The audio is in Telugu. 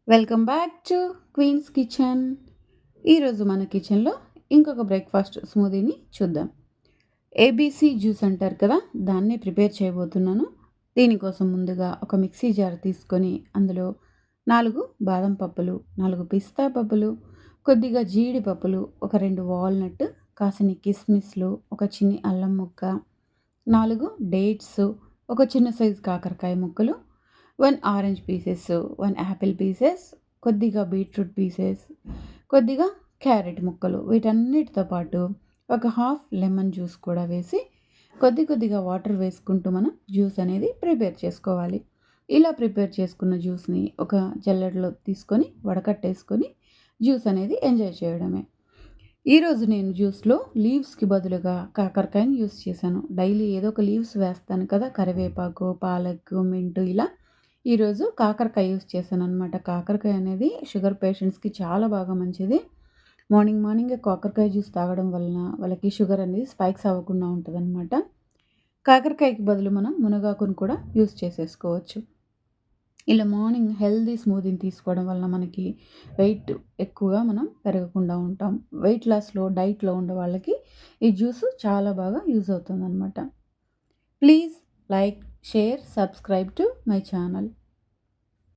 Welcome back to Queen's Kitchen. ఈరోజు మన కిచెన్లో ఇంకొక బ్రేక్ఫాస్ట్ స్మూదీని చూద్దాం. ఏబీసీ జ్యూస్ అంటారు కదా, దాన్ని ప్రిపేర్ చేయబోతున్నాను. దీనికోసం ముందుగా ఒక మిక్సీ జార్ తీసుకొని అందులో 4 బాదం పప్పులు, 4 పిస్తా పప్పులు, కొద్దిగా జీడిపప్పులు, ఒక 2 వాల్నట్, కాసిని కిస్మిస్లు, ఒక చిన్ని అల్లం ముక్క, 4 డేట్స్, ఒక చిన్న సైజు కాకరకాయ ముక్కలు, 1 ఆరెంజ్ పీసెస్, 1 యాపిల్ పీసెస్, కొద్దిగా బీట్రూట్ పీసెస్, కొద్దిగా క్యారెట్ ముక్కలు, వీటన్నిటితో పాటు ఒక హాఫ్ లెమన్ జ్యూస్ కూడా వేసి కొద్దిగా వాటర్ వేసుకుంటూ మనం జ్యూస్ అనేది ప్రిపేర్ చేసుకోవాలి. ఇలా ప్రిపేర్ చేసుకున్న జ్యూస్ని ఒక జల్లెడలో తీసుకొని వడకట్టేసుకొని జ్యూస్ అనేది ఎంజాయ్ చేయడమే. ఈరోజు నేను జ్యూస్లో లీవ్స్కి బదులుగా కాకరకాయని యూస్ చేశాను. డైలీ ఏదో ఒక లీవ్స్ వేస్తాను కదా, కరివేపాకు, పాలక్, మింటు ఇలా. ఈరోజు కాకరకాయ యూస్ చేశాను అనమాట. కాకరకాయ అనేది షుగర్ పేషెంట్స్కి చాలా బాగా మంచిది. మార్నింగే కాకరకాయ జ్యూస్ తాగడం వలన వాళ్ళకి షుగర్ అనేది స్పైక్స్ అవ్వకుండా ఉంటుందన్నమాట. కాకరకాయకి బదులు మనం మునగాకును కూడా యూస్ చేసేసుకోవచ్చు. ఇలా మార్నింగ్ హెల్తీ స్మూదీని తీసుకోవడం వలన మనకి వెయిట్ ఎక్కువగా మనం పెరగకుండా ఉంటాం. వెయిట్ లాస్‌లో, డైట్‌లో ఉండే వాళ్ళకి ఈ జ్యూస్ చాలా బాగా యూజ్ అవుతుందనమాట. Please like, share, subscribe to my channel.